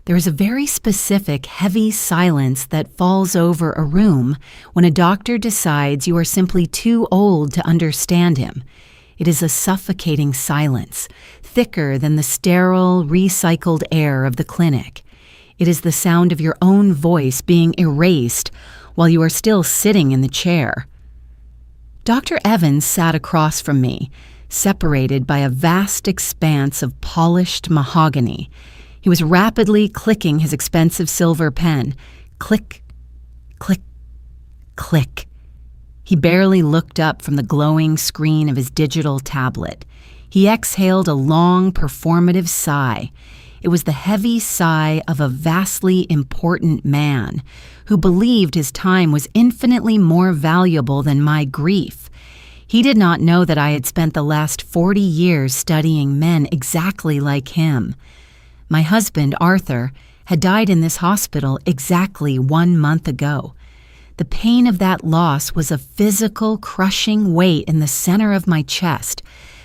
There is a very specific, heavy silence that falls over a room when a doctor decides you are simply too old to understand him. It is a suffocating silence, thicker than the sterile, recycled air of the clinic. It is the sound of your own voice being erased while you are still sitting in the chair. Dr. Evans sat across from me, separated by a vast expanse of polished mahogany. He was rapidly clicking his expensive silver pen. Click, click, click. He barely looked up from the glowing screen of his digital tablet. He exhaled a long, performative sigh. It was the heavy sigh of a vastly important man who believed his time was infinitely more valuable than my grief. He did not know that I had spent the last 40 years studying men exactly like him. My husband, Arthur, had died in this hospital exactly 1 month ago. The pain of that loss was a physical, crushing weight in the center of my chest,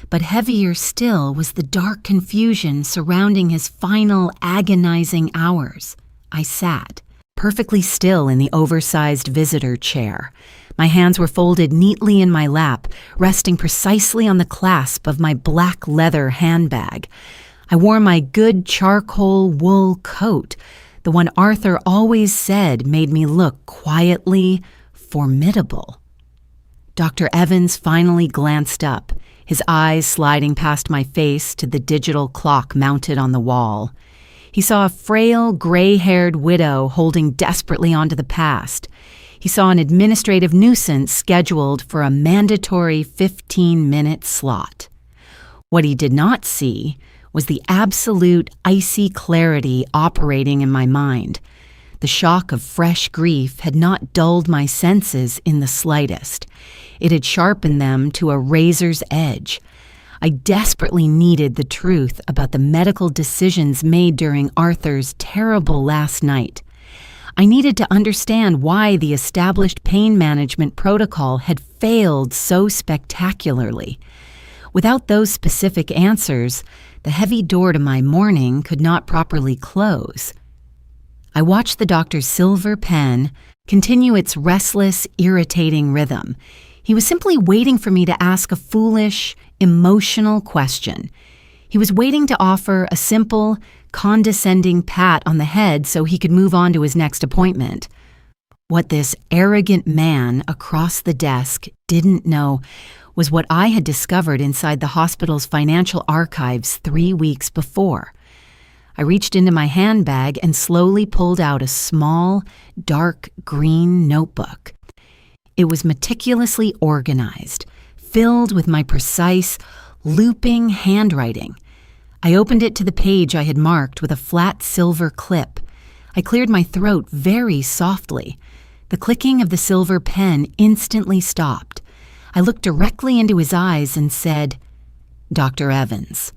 but heavier still was the dark confusion surrounding his final agonizing hours. I sat, perfectly still in the oversized visitor chair. My hands were folded neatly in my lap, resting precisely on the clasp of my black leather handbag. I wore my good charcoal wool coat, the one Arthur always said made me look quietly formidable. Dr. Evans finally glanced up, his eyes sliding past my face to the digital clock mounted on the wall. He saw a frail, gray-haired widow holding desperately onto the past. He saw an administrative nuisance scheduled for a mandatory 15-minute slot. What he did not see was the absolute icy clarity operating in my mind. The shock of fresh grief had not dulled my senses in the slightest. It had sharpened them to a razor's edge. I desperately needed the truth about the medical decisions made during Arthur's terrible last night. I needed to understand why the established pain management protocol had failed so spectacularly. Without those specific answers, the heavy door to my morning could not properly close. I watched the doctor's silver pen continue its restless, irritating rhythm. He was simply waiting for me to ask a foolish, emotional question. He was waiting to offer a simple, condescending pat on the head so he could move on to his next appointment. What this arrogant man across the desk didn't know was what I had discovered inside the hospital's financial archives 3 weeks before. I reached into my handbag and slowly pulled out a small, dark green notebook. It was meticulously organized, filled with my precise, looping handwriting. I opened it to the page I had marked with a flat silver clip. I cleared my throat very softly. The clicking of the silver pen instantly stopped. I looked directly into his eyes and said, "Dr. Evans,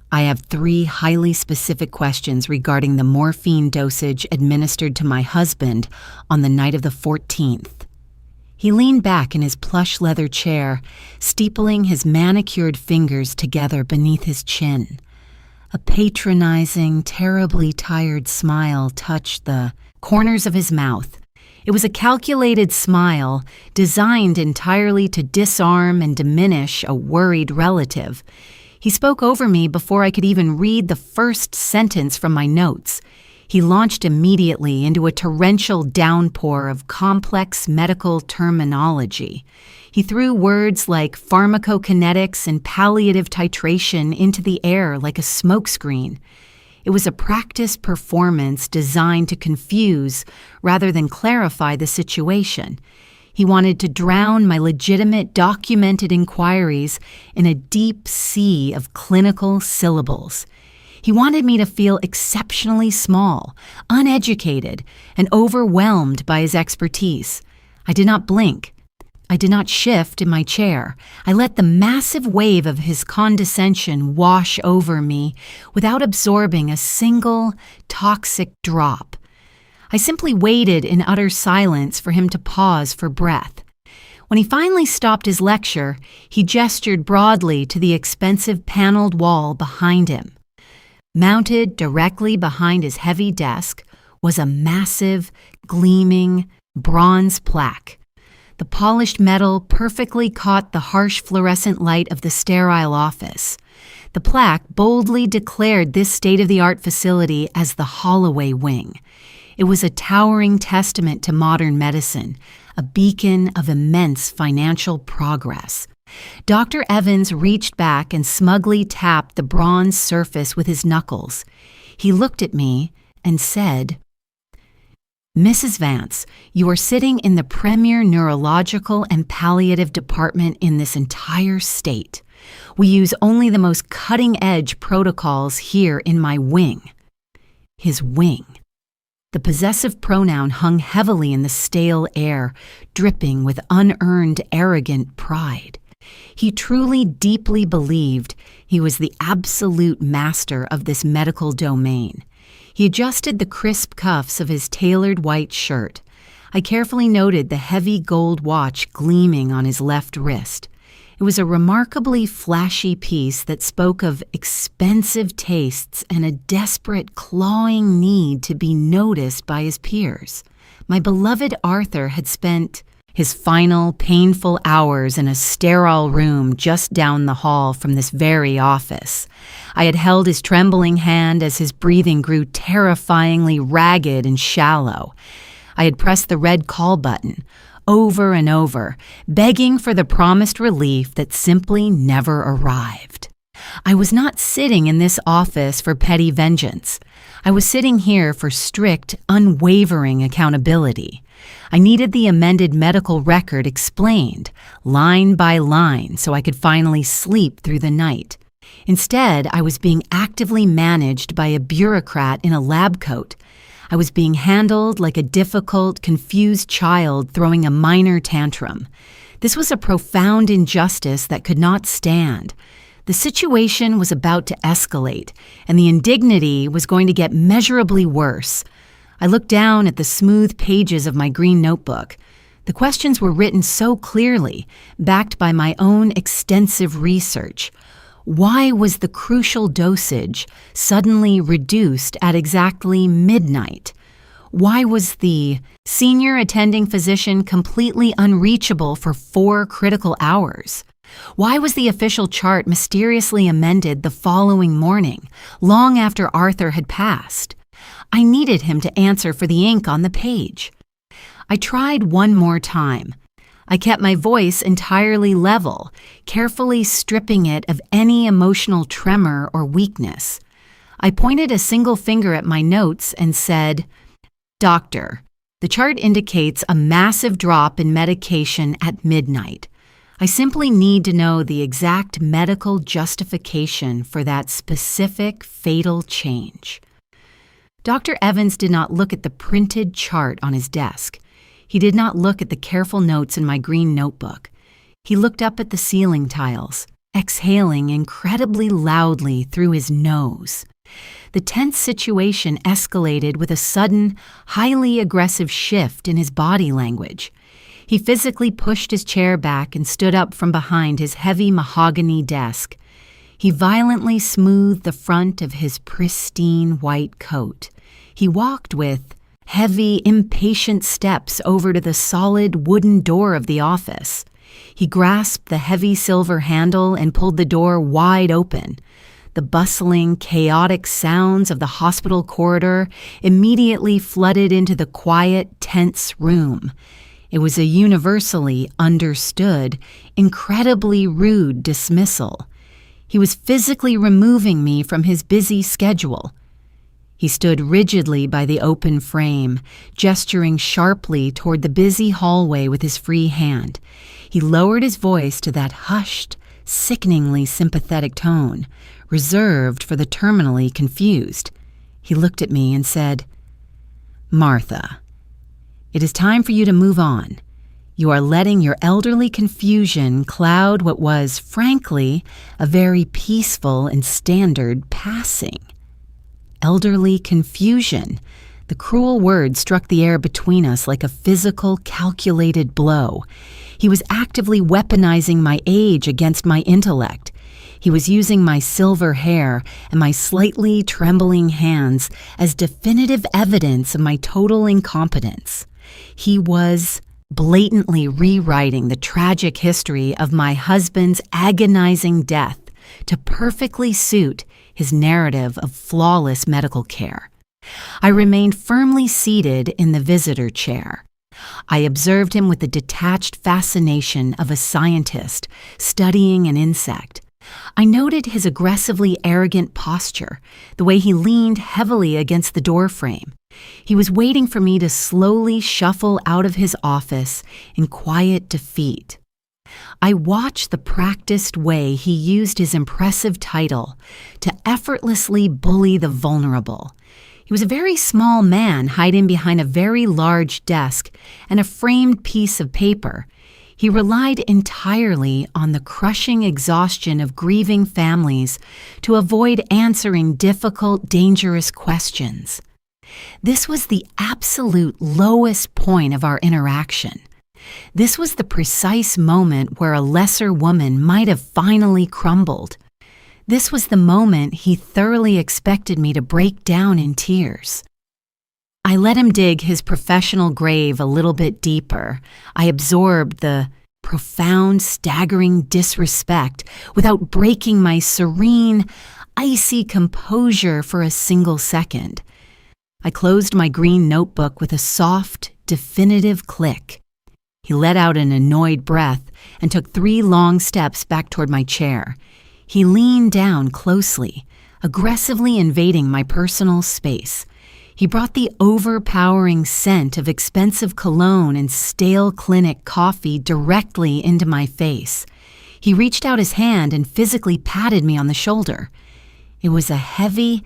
I have 3 highly specific questions regarding the morphine dosage administered to my husband on the night of the 14th. He leaned back in his plush leather chair, steepling his manicured fingers together beneath his chin. A patronizing, terribly tired smile touched the corners of his mouth. It was a calculated smile designed entirely to disarm and diminish a worried relative. He spoke over me before I could even read the first sentence from my notes. He launched immediately into a torrential downpour of complex medical terminology. He threw words like pharmacokinetics and palliative titration into the air like a smokescreen. It was a practiced performance designed to confuse rather than clarify the situation. He wanted to drown my legitimate, documented inquiries in a deep sea of clinical syllables. He wanted me to feel exceptionally small, uneducated, and overwhelmed by his expertise. I did not blink. I did not shift in my chair. I let the massive wave of his condescension wash over me without absorbing a single toxic drop. I simply waited in utter silence for him to pause for breath. When he finally stopped his lecture, he gestured broadly to the expensive paneled wall behind him. Mounted directly behind his heavy desk was a massive, gleaming, bronze plaque. The polished metal perfectly caught the harsh fluorescent light of the sterile office. The plaque boldly declared this state-of-the-art facility as the Holloway Wing. It was a towering testament to modern medicine, a beacon of immense financial progress. Dr. Evans reached back and smugly tapped the bronze surface with his knuckles. He looked at me and said, "Mrs. Vance, you are sitting in the premier neurological and palliative department in this entire state. We use only the most cutting-edge protocols here in my wing." His wing. The possessive pronoun hung heavily in the stale air, dripping with unearned, arrogant pride. He truly, deeply believed he was the absolute master of this medical domain. He adjusted the crisp cuffs of his tailored white shirt. I carefully noted the heavy gold watch gleaming on his left wrist. It was a remarkably flashy piece that spoke of expensive tastes and a desperate, clawing need to be noticed by his peers. My beloved Arthur had spent his final, painful hours in a sterile room just down the hall from this very office. I had held his trembling hand as his breathing grew terrifyingly ragged and shallow. I had pressed the red call button over and over, begging for the promised relief that simply never arrived. I was not sitting in this office for petty vengeance. I was sitting here for strict, unwavering accountability. I needed the amended medical record explained, line by line, so I could finally sleep through the night. Instead, I was being actively managed by a bureaucrat in a lab coat. I was being handled like a difficult, confused child throwing a minor tantrum. This was a profound injustice that could not stand. The situation was about to escalate, and the indignity was going to get measurably worse. I looked down at the smooth pages of my green notebook. The questions were written so clearly, backed by my own extensive research. Why was the crucial dosage suddenly reduced at exactly midnight? Why was the senior attending physician completely unreachable for 4 critical hours? Why was the official chart mysteriously amended the following morning, long after Arthur had passed? I needed him to answer for the ink on the page. I tried one more time. I kept my voice entirely level, carefully stripping it of any emotional tremor or weakness. I pointed a single finger at my notes and said, "Doctor, the chart indicates a massive drop in medication at midnight. I simply need to know the exact medical justification for that specific fatal change." Dr. Evans did not look at the printed chart on his desk. He did not look at the careful notes in my green notebook. He looked up at the ceiling tiles, exhaling incredibly loudly through his nose. The tense situation escalated with a sudden, highly aggressive shift in his body language. He physically pushed his chair back and stood up from behind his heavy mahogany desk. He violently smoothed the front of his pristine white coat. He walked with heavy, impatient steps over to the solid wooden door of the office. He grasped the heavy silver handle and pulled the door wide open. The bustling, chaotic sounds of the hospital corridor immediately flooded into the quiet, tense room. It was a universally understood, incredibly rude dismissal. He was physically removing me from his busy schedule. He stood rigidly by the open frame, gesturing sharply toward the busy hallway with his free hand. He lowered his voice to that hushed, sickeningly sympathetic tone, reserved for the terminally confused. He looked at me and said, "Martha, it is time for you to move on. You are letting your elderly confusion cloud what was, frankly, a very peaceful and standard passing." Elderly confusion. The cruel word struck the air between us like a physical, calculated blow. He was actively weaponizing my age against my intellect. He was using my silver hair and my slightly trembling hands as definitive evidence of my total incompetence. He was blatantly rewriting the tragic history of my husband's agonizing death to perfectly suit his narrative of flawless medical care. I remained firmly seated in the visitor chair. I observed him with the detached fascination of a scientist studying an insect. I noted his aggressively arrogant posture, the way he leaned heavily against the doorframe. He was waiting for me to slowly shuffle out of his office in quiet defeat. I watched the practiced way he used his impressive title to effortlessly bully the vulnerable. He was a very small man hiding behind a very large desk and a framed piece of paper. He relied entirely on the crushing exhaustion of grieving families to avoid answering difficult, dangerous questions. This was the absolute lowest point of our interaction. This was the precise moment where a lesser woman might have finally crumbled. This was the moment he thoroughly expected me to break down in tears. I let him dig his professional grave a little bit deeper. I absorbed the profound, staggering disrespect without breaking my serene, icy composure for a single second. I closed my green notebook with a soft, definitive click. He let out an annoyed breath and took 3 long steps back toward my chair. He leaned down closely, aggressively invading my personal space. He brought the overpowering scent of expensive cologne and stale clinic coffee directly into my face. He reached out his hand and physically patted me on the shoulder. It was a heavy,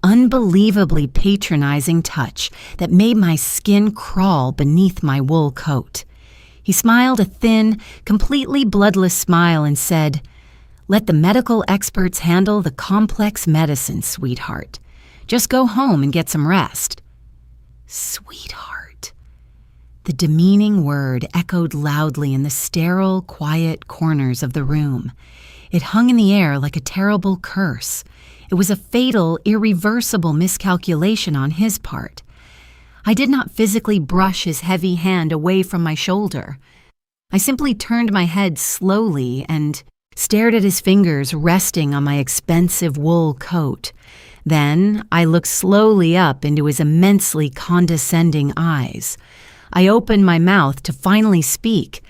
unbelievably patronizing touch that made my skin crawl beneath my wool coat. He smiled a thin, completely bloodless smile and said, "Let the medical experts handle the complex medicine, sweetheart. Just go home and get some rest." Sweetheart. The demeaning word echoed loudly in the sterile, quiet corners of the room. It hung in the air like a terrible curse. It was a fatal, irreversible miscalculation on his part. I did not physically brush his heavy hand away from my shoulder. I simply turned my head slowly and stared at his fingers resting on my expensive wool coat. Then I looked slowly up into his immensely condescending eyes. I opened my mouth to finally speak,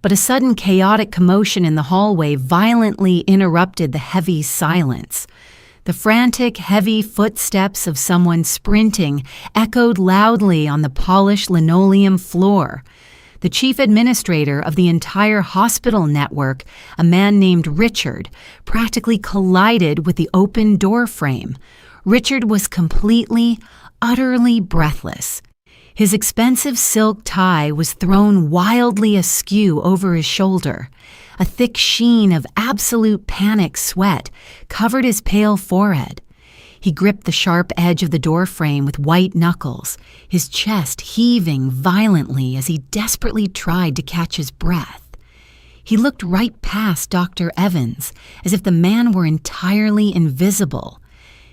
but a sudden chaotic commotion in the hallway violently interrupted the heavy silence. The frantic, heavy footsteps of someone sprinting echoed loudly on the polished linoleum floor. The chief administrator of the entire hospital network, a man named Richard, practically collided with the open door frame. Richard was completely, utterly breathless. His expensive silk tie was thrown wildly askew over his shoulder. A thick sheen of absolute panic sweat covered his pale forehead. He gripped the sharp edge of the doorframe with white knuckles, his chest heaving violently as he desperately tried to catch his breath. He looked right past Dr. Evans, as if the man were entirely invisible.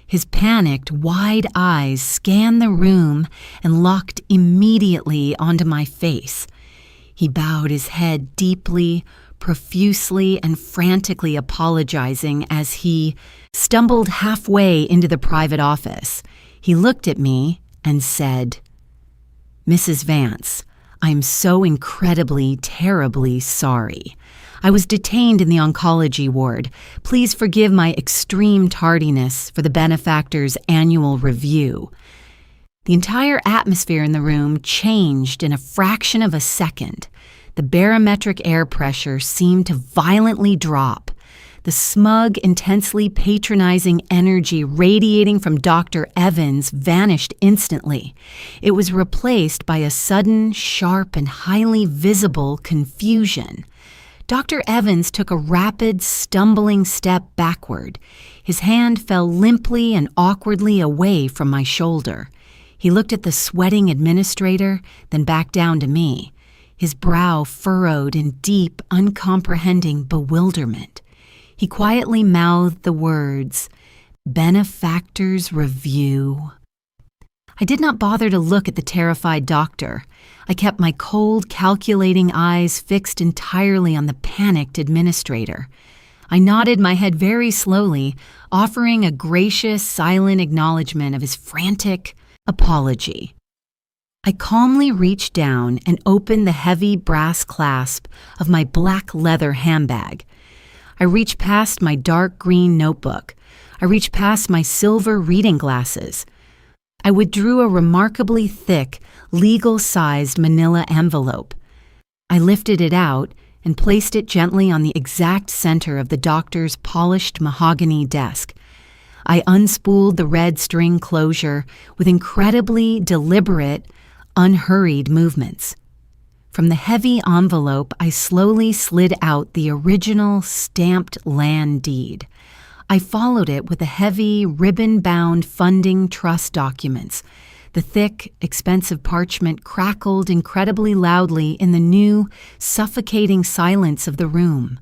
His panicked, wide eyes scanned the room and locked immediately onto my face. He bowed his head deeply, profusely and frantically apologizing as he stumbled halfway into the private office. He looked at me and said, "Mrs. Vance, I'm so incredibly, terribly sorry. I was detained in the oncology ward. Please forgive my extreme tardiness for the benefactor's annual review." The entire atmosphere in the room changed in a fraction of a second. The barometric air pressure seemed to violently drop. The smug, intensely patronizing energy radiating from Dr. Evans vanished instantly. It was replaced by a sudden, sharp, and highly visible confusion. Dr. Evans took a rapid, stumbling step backward. His hand fell limply and awkwardly away from my shoulder. He looked at the sweating administrator, then back down to me. His brow furrowed in deep, uncomprehending bewilderment. He quietly mouthed the words, "Benefactor's Review." I did not bother to look at the terrified doctor. I kept my cold, calculating eyes fixed entirely on the panicked administrator. I nodded my head very slowly, offering a gracious, silent acknowledgement of his frantic apology. I calmly reached down and opened the heavy brass clasp of my black leather handbag. I reached past my dark green notebook. I reached past my silver reading glasses. I withdrew a remarkably thick, legal-sized manila envelope. I lifted it out and placed it gently on the exact center of the doctor's polished mahogany desk. I unspooled the red string closure with incredibly deliberate, unhurried movements. From the heavy envelope, I slowly slid out the original stamped land deed. I followed it with the heavy, ribbon-bound funding trust documents. The thick, expensive parchment crackled incredibly loudly in the new, suffocating silence of the room.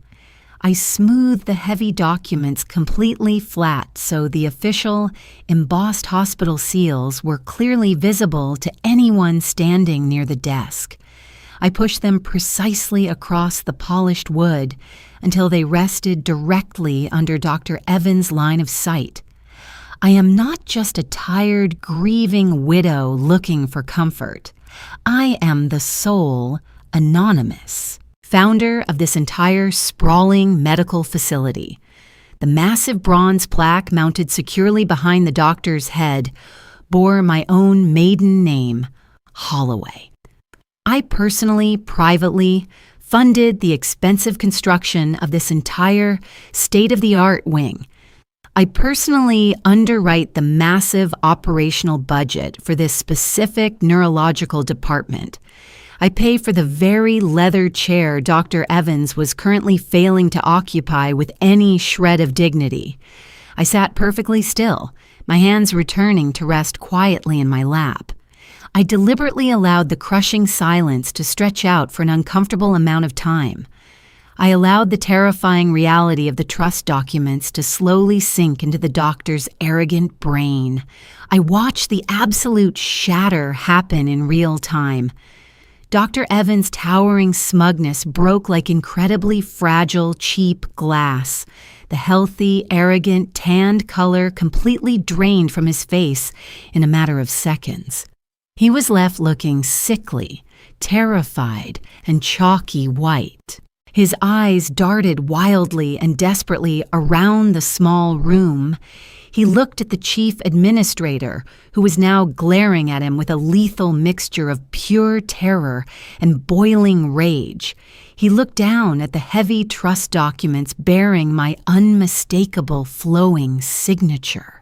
I smoothed the heavy documents completely flat so the official, embossed hospital seals were clearly visible to anyone standing near the desk. I pushed them precisely across the polished wood until they rested directly under Dr. Evans' line of sight. I am not just a tired, grieving widow looking for comfort. I am the sole Anonymous, founder of this entire sprawling medical facility. The massive bronze plaque mounted securely behind the doctor's head bore my own maiden name, Holloway. I personally, privately, funded the expensive construction of this entire state-of-the-art wing. I personally underwrite the massive operational budget for this specific neurological department. I pay for the very leather chair Dr. Evans was currently failing to occupy with any shred of dignity. I sat perfectly still, my hands returning to rest quietly in my lap. I deliberately allowed the crushing silence to stretch out for an uncomfortable amount of time. I allowed the terrifying reality of the trust documents to slowly sink into the doctor's arrogant brain. I watched the absolute shatter happen in real time. Dr. Evans' towering smugness broke like incredibly fragile, cheap glass. The healthy, arrogant, tanned color completely drained from his face in a matter of seconds. He was left looking sickly, terrified, and chalky white. His eyes darted wildly and desperately around the small room. He looked at the chief administrator, who was now glaring at him with a lethal mixture of pure terror and boiling rage. He looked down at the heavy trust documents bearing my unmistakable flowing signature.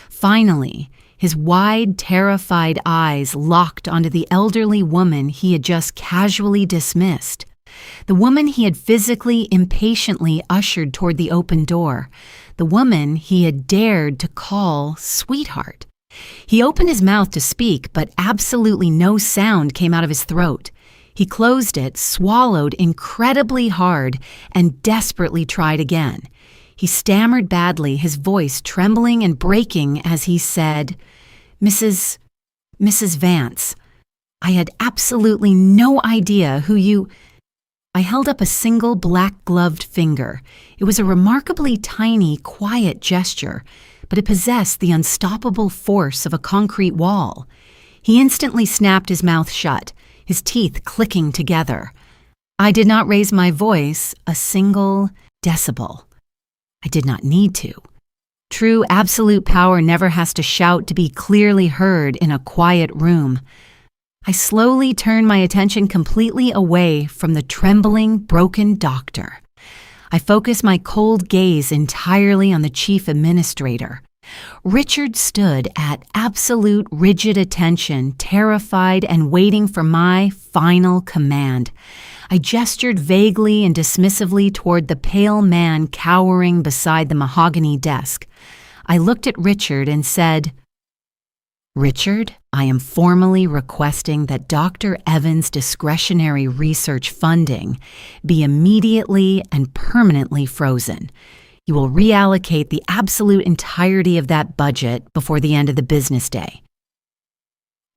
Finally, his wide, terrified eyes locked onto the elderly woman he had just casually dismissed. The woman he had physically, impatiently ushered toward the open door. The woman he had dared to call sweetheart. He opened his mouth to speak, but absolutely no sound came out of his throat. He closed it, swallowed incredibly hard, and desperately tried again. He stammered badly, his voice trembling and breaking as he said, Mrs. Vance, I had absolutely no idea who you—" I held up a single black-gloved finger. It was a remarkably tiny, quiet gesture, but it possessed the unstoppable force of a concrete wall. He instantly snapped his mouth shut, his teeth clicking together. I did not raise my voice a single decibel. I did not need to. True absolute power never has to shout to be clearly heard in a quiet room. I slowly turned my attention completely away from the trembling, broken doctor. I focused my cold gaze entirely on the chief administrator. Richard stood at absolute rigid attention, terrified and waiting for my final command. I gestured vaguely and dismissively toward the pale man cowering beside the mahogany desk. I looked at Richard and said, "Richard, I am formally requesting that Dr. Evans' discretionary research funding be immediately and permanently frozen. You will reallocate the absolute entirety of that budget before the end of the business day."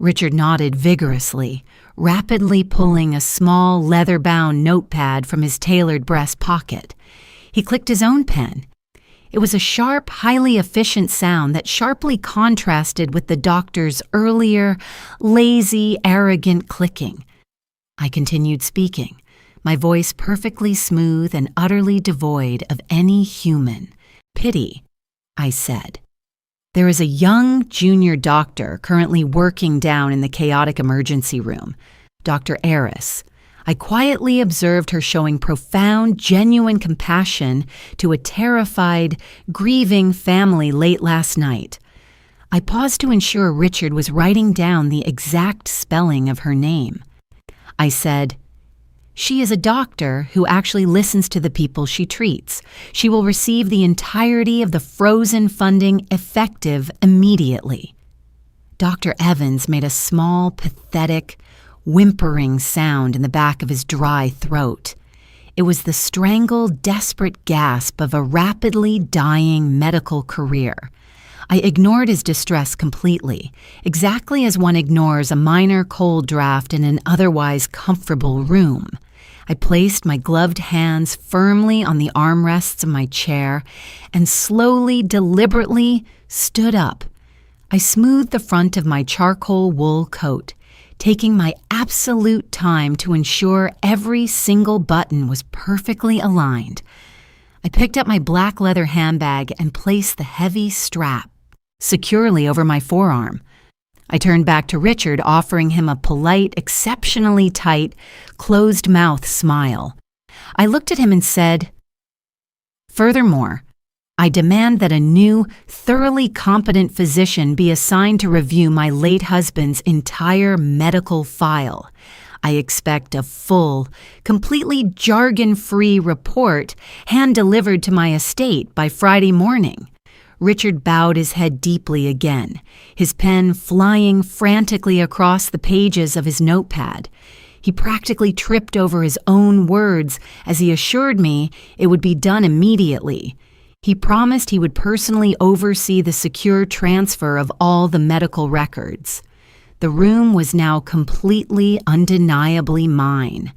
Richard nodded vigorously, rapidly pulling a small leather-bound notepad from his tailored breast pocket. He clicked his own pen. It was a sharp, highly efficient sound that sharply contrasted with the doctor's earlier, lazy, arrogant clicking. I continued speaking, my voice perfectly smooth and utterly devoid of any human pity. I said, "There is a young junior doctor currently working down in the chaotic emergency room, Dr. Eris. I quietly observed her showing profound, genuine compassion to a terrified, grieving family late last night." I paused to ensure Richard was writing down the exact spelling of her name. I said, "She is a doctor who actually listens to the people she treats. She will receive the entirety of the frozen funding effective immediately." Dr. Evans made a small, pathetic, whimpering sound in the back of his dry throat. It was the strangled, desperate gasp of a rapidly dying medical career. I ignored his distress completely, exactly as one ignores a minor cold draft in an otherwise comfortable room. I placed my gloved hands firmly on the armrests of my chair and slowly, deliberately stood up. I smoothed the front of my charcoal wool coat, taking my absolute time to ensure every single button was perfectly aligned. I picked up my black leather handbag and placed the heavy strap securely over my forearm. I turned back to Richard, offering him a polite, exceptionally tight, closed-mouth smile. I looked at him and said, "Furthermore, I demand that a new, thoroughly competent physician be assigned to review my late husband's entire medical file. I expect a full, completely jargon-free report hand-delivered to my estate by Friday morning." Richard bowed his head deeply again, his pen flying frantically across the pages of his notepad. He practically tripped over his own words as he assured me it would be done immediately. He promised he would personally oversee the secure transfer of all the medical records. The room was now completely, undeniably mine.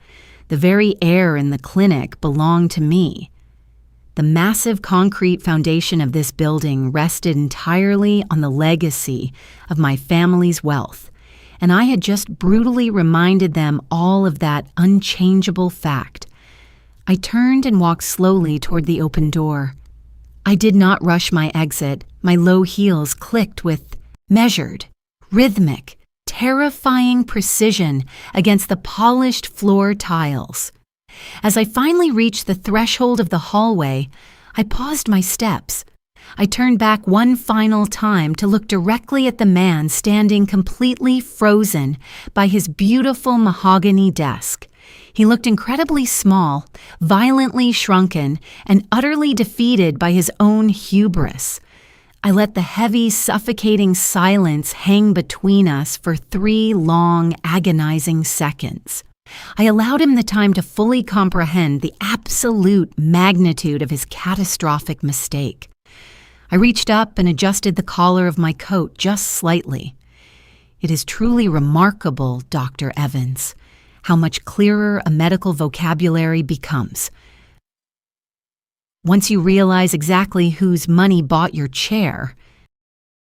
The very air in the clinic belonged to me. The massive concrete foundation of this building rested entirely on the legacy of my family's wealth, and I had just brutally reminded them all of that unchangeable fact. I turned and walked slowly toward the open door. I did not rush my exit. My low heels clicked with measured, rhythmic, terrifying precision against the polished floor tiles. As I finally reached the threshold of the hallway, I paused my steps. I turned back one final time to look directly at the man standing completely frozen by his beautiful mahogany desk. He looked incredibly small, violently shrunken, and utterly defeated by his own hubris. I let the heavy, suffocating silence hang between us for 3 long, agonizing seconds. I allowed him the time to fully comprehend the absolute magnitude of his catastrophic mistake. I reached up and adjusted the collar of my coat just slightly. "It is truly remarkable, Dr. Evans, how much clearer a medical vocabulary becomes. Once you realize exactly whose money bought your chair,